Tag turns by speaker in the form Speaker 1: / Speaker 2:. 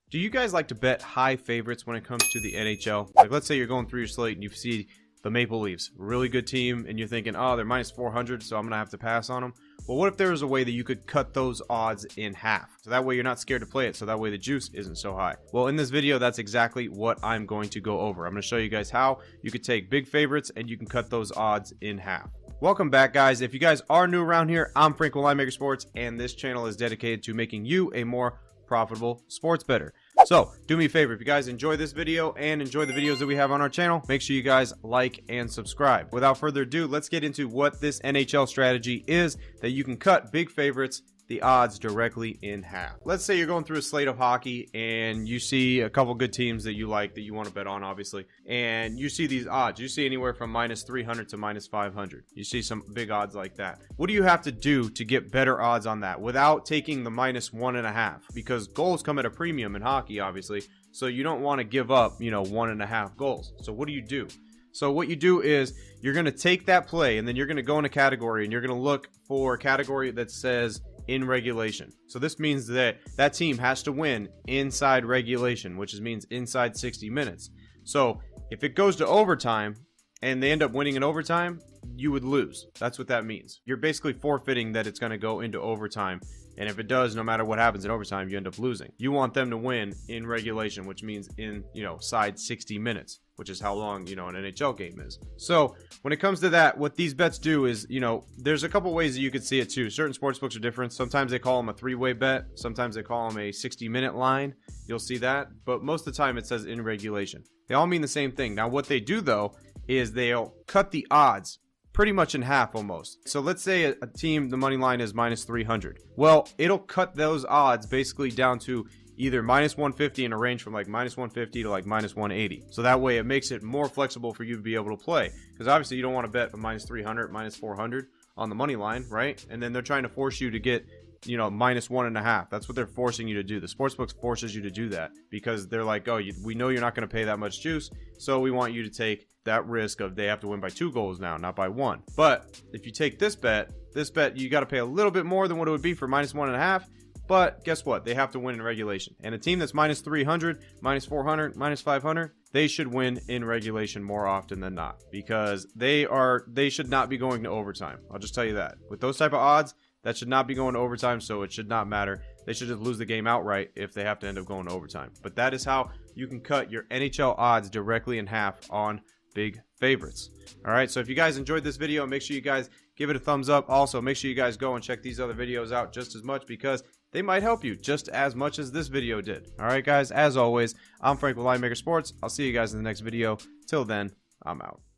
Speaker 1: Do you guys like to bet high favorites when it comes to the NHL? Like, let's say you're going through your slate and you see the Maple Leafs, really good team, and you're thinking, oh, they're minus 400, so I'm going to have to pass on them. Well, what if there was a way that you could cut those odds in half? So that way you're not scared to play it, so that way the juice isn't so high. Well, in this video, that's exactly what I'm going to go over. I'm going to show you guys how you could take big favorites and you can cut those odds in half. Welcome back, guys. If you guys are new around here, I'm Frank with Linemaker Sports, and this channel is dedicated to making you a more profitable sports bettor. So do me a favor, if you guys enjoy this video and enjoy the videos that we have on our channel, make sure you guys like and subscribe. Without further ado, let's get into what this NHL strategy is that you can cut big favorites, the odds, directly in half. Let's say you're going through a slate of hockey and you see a couple good teams that you like, that you want to bet on, obviously, and you see these odds. You see anywhere from minus 300 to minus 500. You see some big odds like that. What do you have to do to get better odds on that without taking the minus 1.5? Because goals come at a premium in hockey, obviously, so you don't want to give up, 1.5 goals. So what do? So what you do is you're going to take that play and then you're going to go in a category and you're going to look for a category that says in regulation. So this means that that team has to win inside regulation, which means inside 60 minutes. So if it goes to overtime and they end up winning in overtime, you would lose. That's what that means. You're basically forfeiting that it's going to go into overtime. And if it does, no matter what happens in overtime, you end up losing. You want them to win in regulation, which means in, side 60 minutes, which is how long, an NHL game is. So when it comes to that, what these bets do is, there's a couple ways that you could see it too. Certain sportsbooks are different. Sometimes they call them a three-way bet. Sometimes they call them a 60-minute line. You'll see that. But most of the time it says in regulation. They all mean the same thing. Now what they do though is they'll cut the odds pretty much in half almost. So let's say a team, the money line is minus 300. Well, it'll cut those odds basically down to either minus 150 in a range from like minus 150 to like minus 180. So that way it makes it more flexible for you to be able to play. Because obviously you don't want to bet a minus 300, minus 400 on the money line, right? And then they're trying to force you to get minus 1.5. That's what they're forcing you to do. The sportsbook forces you to do that because they're like, oh, we know you're not going to pay that much juice, so we want you to take that risk of they have to win by 2 goals now, not by 1. But if you take this bet, you got to pay a little bit more than what it would be for minus 1.5. But guess what? They have to win in regulation. And a team that's minus 300, minus 400, minus 500, they should win in regulation more often than not because they should not be going to overtime. I'll just tell you that. With those type of odds, that should not be going to overtime, so it should not matter. They should just lose the game outright if they have to end up going to overtime. But that is how you can cut your NHL odds directly in half on big favorites. All right, so if you guys enjoyed this video, make sure you guys give it a thumbs up. Also, make sure you guys go and check these other videos out just as much because they might help you just as much as this video did. All right, guys, as always, I'm Frank with Linemaker Sports. I'll see you guys in the next video. Till then, I'm out.